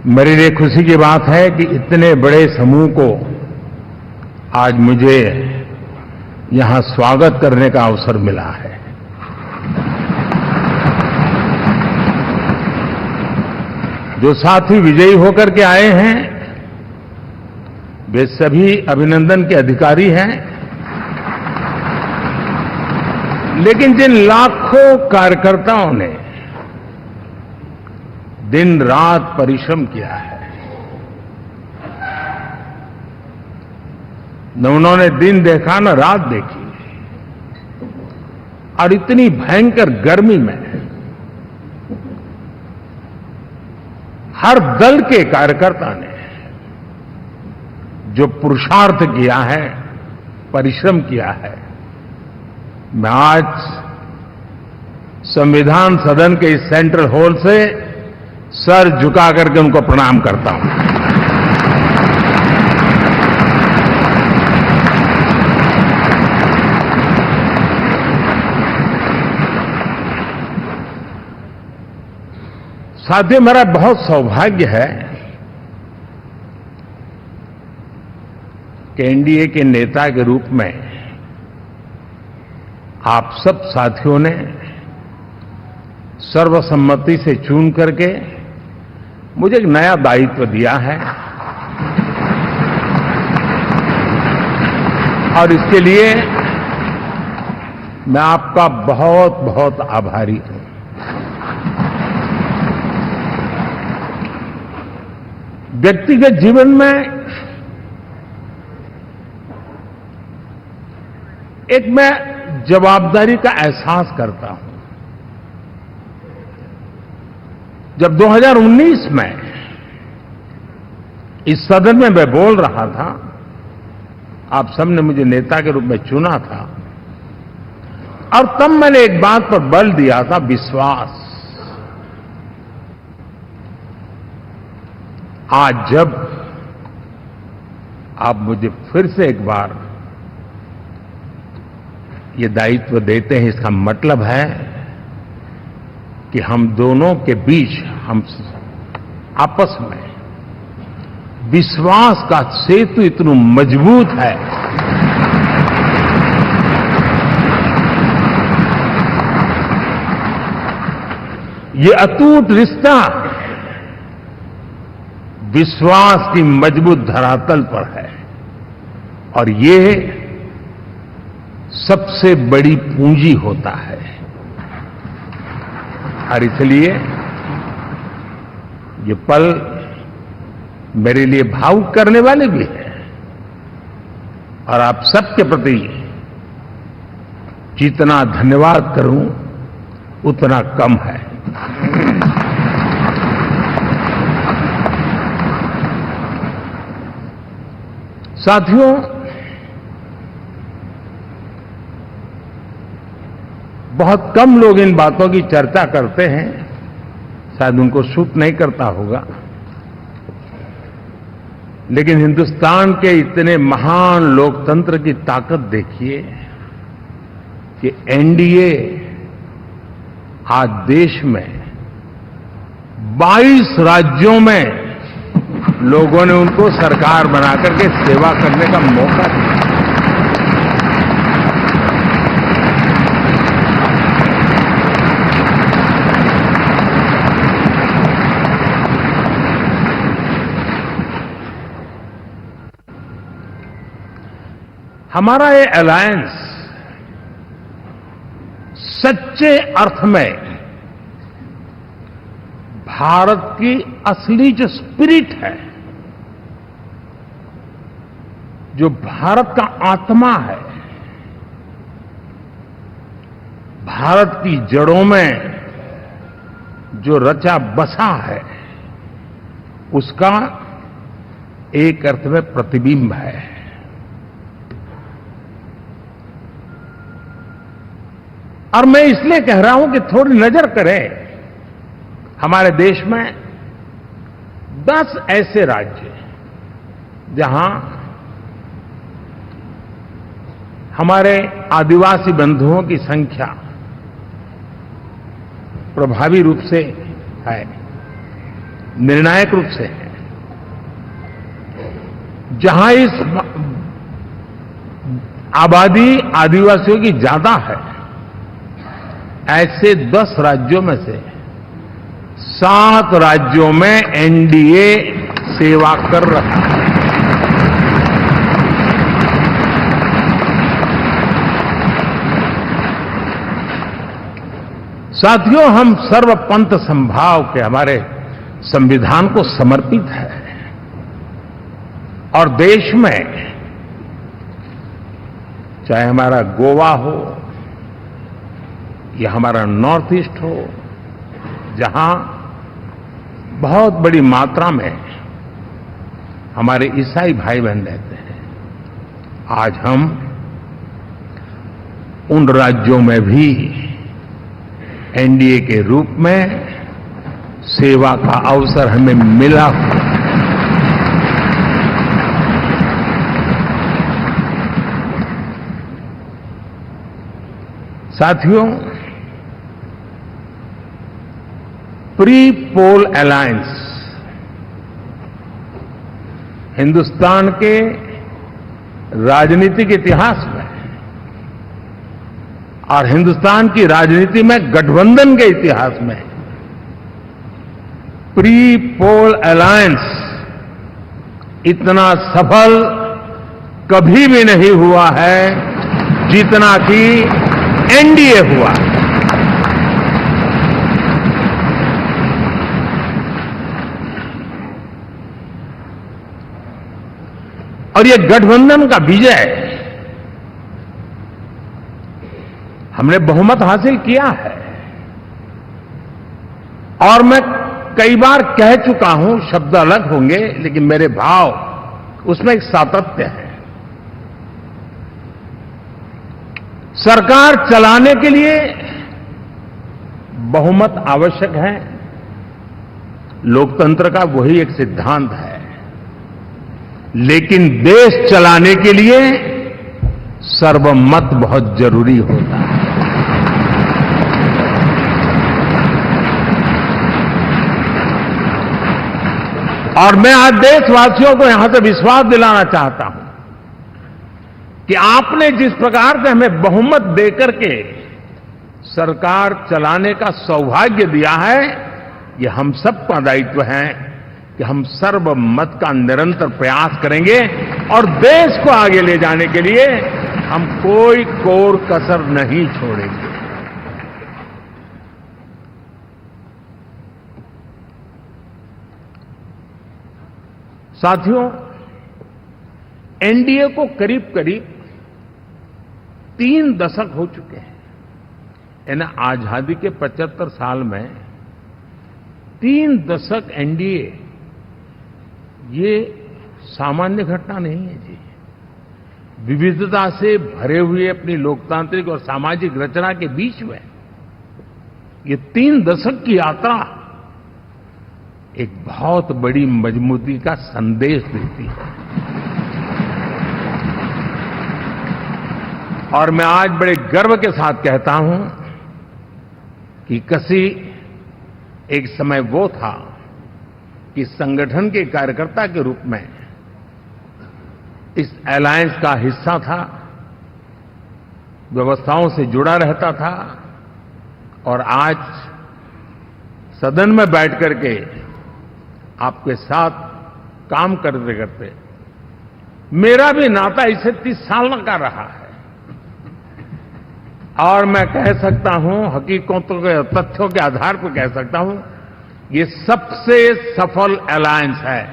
मेरे लिए खुशी की बात है कि इतने बड़े समूह को आज मुझे यहां स्वागत करने का अवसर मिला है। जो साथी विजयी होकर के आए हैं वे सभी अभिनंदन के अधिकारी हैं, लेकिन जिन लाखों कार्यकर्ताओं ने दिन रात परिश्रम किया है, न उन्होंने दिन देखा न रात देखी, और इतनी भयंकर गर्मी में हर दल के कार्यकर्ता ने जो पुरुषार्थ किया है, परिश्रम किया है, मैं आज संविधान सदन के इस सेंट्रल हॉल से सर झुका करके उनको प्रणाम करता हूं। साथियों, मेरा बहुत सौभाग्य है कि एनडीए के नेता के रूप में आप सब साथियों ने सर्वसम्मति से चुन करके मुझे एक नया दायित्व दिया है, और इसके लिए मैं आपका बहुत बहुत आभारी हूं। व्यक्तिगत जीवन में एक मैं जवाबदारी का एहसास करता हूं। जब 2019 में इस सदन में मैं बोल रहा था, आप सबने मुझे नेता के रूप में चुना था, और तब मैंने एक बात पर बल दिया था, विश्वास। आज जब आप मुझे फिर से एक बार ये दायित्व देते हैं, इसका मतलब है कि हम दोनों के बीच, हम आपस में विश्वास का सेतु इतना मजबूत है ये अटूट रिश्ता विश्वास की मजबूत धरातल पर है, और ये सबसे बड़ी पूंजी होता है। और इसलिए ये पल मेरे लिए भावुक करने वाले भी हैं, और आप सबके प्रति जितना धन्यवाद करूं उतना कम है। साथियों, बहुत कम लोग इन बातों की चर्चा करते हैं, शायद उनको सूट नहीं करता होगा, लेकिन हिंदुस्तान के इतने महान लोकतंत्र की ताकत देखिए कि एनडीए आज देश में 22 राज्यों में लोगों ने उनको सरकार बनाकर के सेवा करने का मौका दिया। हमारा ये अलायंस सच्चे अर्थ में भारत की असली जो स्पिरिट है, जो भारत का आत्मा है, भारत की जड़ों में जो रचा बसा है, उसका एक अर्थ में प्रतिबिंब है। और मैं इसलिए कह रहा हूं कि थोड़ी नजर करें, हमारे देश में 10 ऐसे राज्य जहां हमारे आदिवासी बंधुओं की संख्या प्रभावी रूप से है। निर्णायक रूप से है। जहां इस आबादी आदिवासियों की ज्यादा है, ऐसे 10 राज्यों में से 7 राज्यों में एनडीए सेवा कर रहा है। साथियों, हम सर्वपंथ संभाव के हमारे संविधान को समर्पित है और देश में चाहे हमारा गोवा हो या हमारा नॉर्थ ईस्ट हो, जहां बहुत बड़ी मात्रा में हमारे ईसाई भाई बहन रहते हैं, आज हम उन राज्यों में भी एनडीए के रूप में सेवा का अवसर हमें मिला हुआ है। साथियों, प्री पोल अलायंस हिंदुस्तान के राजनीतिक इतिहास में और हिंदुस्तान की राजनीति में गठबंधन के इतिहास में प्री पोल अलायंस इतना सफल कभी भी नहीं हुआ है जितना कि एनडीए हुआ। और ये गठबंधन का विजय, हमने बहुमत हासिल किया है और मैं कई बार कह चुका हूं, शब्द अलग होंगे लेकिन मेरे भाव उसमें एक सातत्य है। सरकार चलाने के लिए बहुमत आवश्यक है, लोकतंत्र का वही एक सिद्धांत है, लेकिन देश चलाने के लिए सर्वमत बहुत जरूरी होता है। और मैं आज देशवासियों को यहां से विश्वास दिलाना चाहता हूं कि आपने जिस प्रकार से हमें बहुमत देकर के सरकार चलाने का सौभाग्य दिया है, ये हम सबका दायित्व है कि हम सर्वमत का निरंतर प्रयास करेंगे और देश को आगे ले जाने के लिए हम कोई कोर कसर नहीं छोड़ेंगे। साथियों, एनडीए को करीब करीब 3 दशक हो चुके हैं। यानी आजादी के 75 साल में 3 दशक एनडीए, ये सामान्य घटना नहीं है जी। विविधता से भरे हुए अपनी लोकतांत्रिक और सामाजिक रचना के बीच में ये 3 दशक की यात्रा एक बहुत बड़ी मजबूती का संदेश देती है। और मैं आज बड़े गर्व के साथ कहता हूं कि किसी एक समय वो था कि संगठन के कार्यकर्ता के रूप में इस अलायंस का हिस्सा था, व्यवस्थाओं से जुड़ा रहता था और आज सदन में बैठ करके आपके साथ काम करते करते मेरा भी नाता इससे 30 साल का रहा है और मैं कह सकता हूं, हकीकतों के तथ्यों के आधार पर कह सकता हूं, ये सबसे सफल अलायंस है।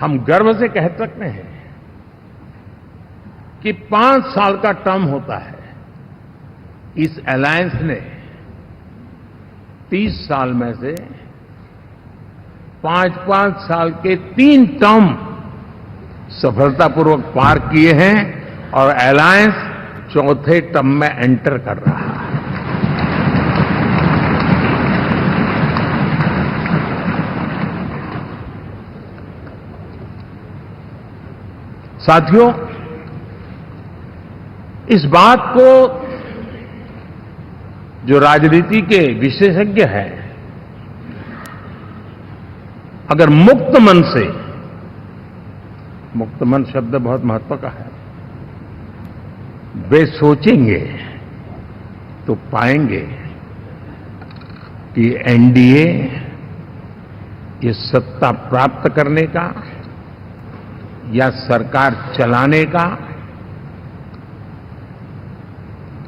हम गर्व से कह सकते हैं कि 5 साल का टर्म होता है। इस अलायंस ने 30 साल में से 5-5 साल के 3 टर्म सफलतापूर्वक पार किए हैं और अलायंस 4थे टर्म में एंटर कर रहा है। साथियों, इस बात को जो राजनीति के विशेषज्ञ हैं, अगर मुक्त मन से, मुक्त मन शब्द बहुत महत्व का है, वे सोचेंगे तो पाएंगे कि एनडीए ये सत्ता प्राप्त करने का या सरकार चलाने का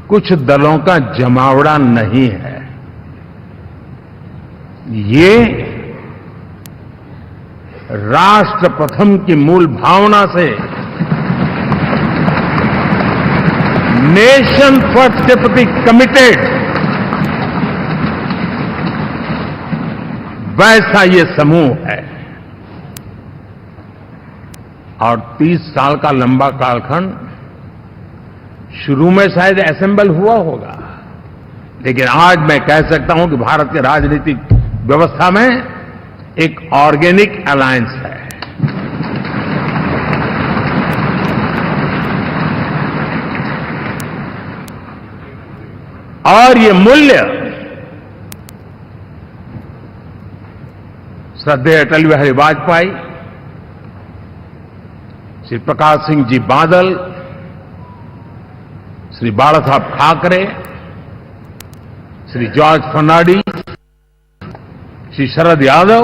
कुछ दलों का जमावड़ा नहीं है। ये राष्ट्र प्रथम की मूल भावना से, नेशन फर्स्ट के प्रति कमिटेड, वैसा ये समूह है। और 30 साल का लंबा कालखंड शुरू में शायद असेंबल हुआ होगा, लेकिन आज मैं कह सकता हूं कि भारत के राजनीतिक व्यवस्था में एक ऑर्गेनिक अलायंस है। और ये मूल्य श्रद्धेय अटल बिहारी वाजपेयी, श्री प्रकाश सिंह जी बादल, श्री बाला साहब ठाकरे, श्री जॉर्ज फर्नांडिस, श्री शरद यादव,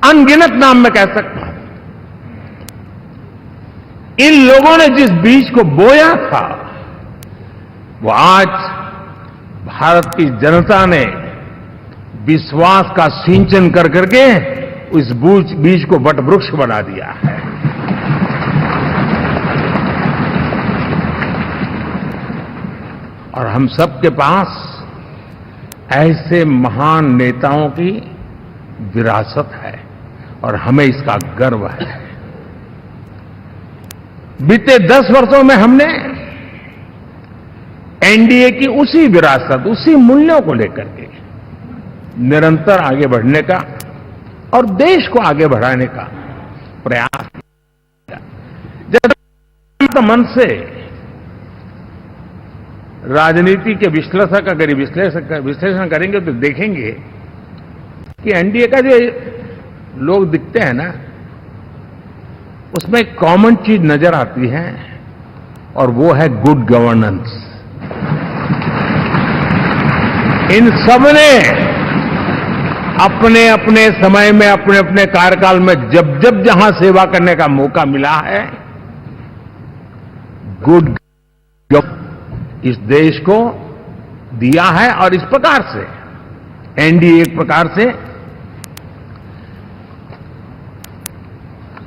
अनगिनत नाम मैं कह सकता हूं। इन लोगों ने जिस बीज को बोया था, वो आज भारत की जनता ने विश्वास का सिंचन कर करके उस बीज को वटवृक्ष बना दिया है। और हम सबके पास ऐसे महान नेताओं की विरासत है और हमें इसका गर्व है। बीते 10 वर्षों में हमने एनडीए की उसी विरासत, उसी मूल्यों को लेकर के निरंतर आगे बढ़ने का और देश को आगे बढ़ाने का प्रयास किया। जब मन से राजनीति के विश्लेषक अगर विश्लेषण करेंगे तो देखेंगे कि एनडीए का जो लोग दिखते हैं ना, उसमें एक कॉमन चीज नजर आती है और वो है गुड गवर्नेंस। इन सबने अपने अपने समय में, अपने अपने कार्यकाल में जब जब जहां सेवा करने का मौका मिला है, गुड इस देश को दिया है। और इस प्रकार से एनडीए एक प्रकार से,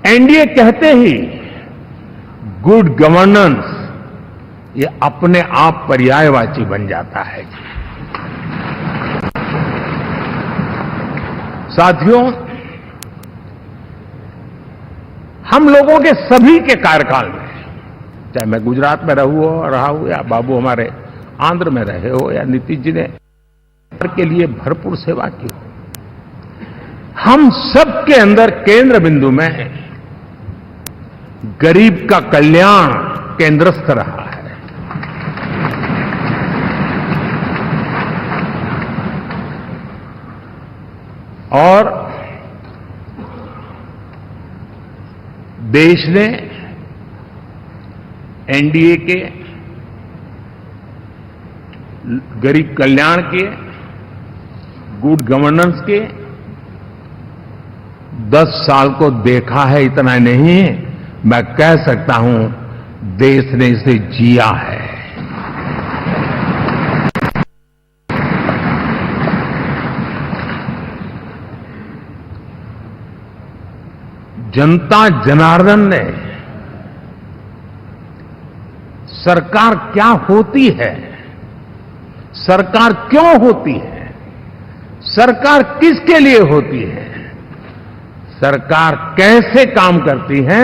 एनडीए कहते ही गुड गवर्नेंस ये अपने आप पर्यायवाची बन जाता है। साथियों, हम लोगों के सभी के कार्यकाल में, चाहे मैं गुजरात में रहा हूं या बाबू हमारे आंध्र में रहे हो या नीतीश जी ने के लिए भरपूर सेवा की हो, हम सबके अंदर केंद्र बिंदु में गरीब का कल्याण केंद्रस्थ रहा है। और देश ने एनडीए के गरीब कल्याण के, गुड गवर्नेंस के 10 साल को देखा है। इतना नहीं, मैं कह सकता हूं देश ने इसे जिया है। जनता जनार्दन ने सरकार क्या होती है, सरकार क्यों होती है, सरकार किसके लिए होती है, सरकार कैसे काम करती है,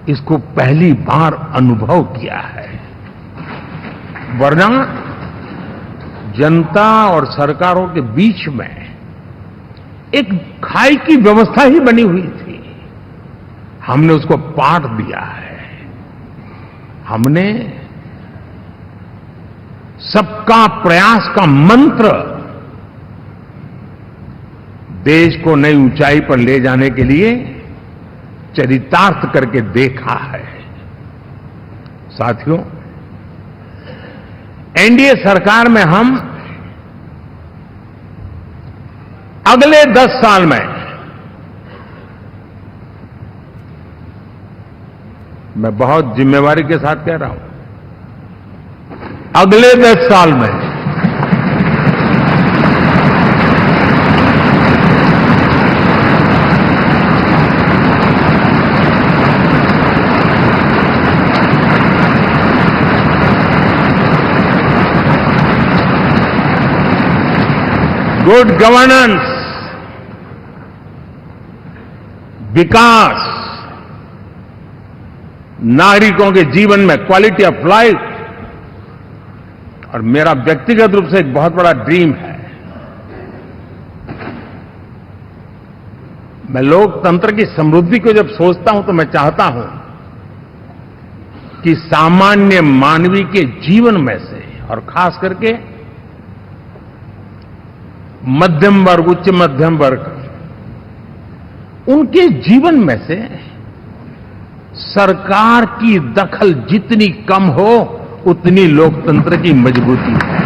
इसको पहली बार अनुभव किया है। वरना जनता और सरकारों के बीच में एक खाई की व्यवस्था ही बनी हुई थी। हमने उसको पाठ दिया है। हमने सबका प्रयास का मंत्र देश को नई ऊंचाई पर ले जाने के लिए चरितार्थ करके देखा है। साथियों, एनडीए सरकार में हम अगले 10 साल में, मैं बहुत जिम्मेवारी के साथ कह रहा हूं, अगले 10 साल में गुड गवर्नेंस, विकास, नागरिकों के जीवन में क्वालिटी ऑफ लाइफ, और मेरा व्यक्तिगत रूप से एक बहुत बड़ा ड्रीम है, मैं लोकतंत्र की समृद्धि को जब सोचता हूं तो मैं चाहता हूं कि सामान्य मानवीय के जीवन में से, और खास करके मध्यम वर्ग, उच्च मध्यम वर्ग, उनके जीवन में से सरकार की दखल जितनी कम हो उतनी लोकतंत्र की मजबूती है।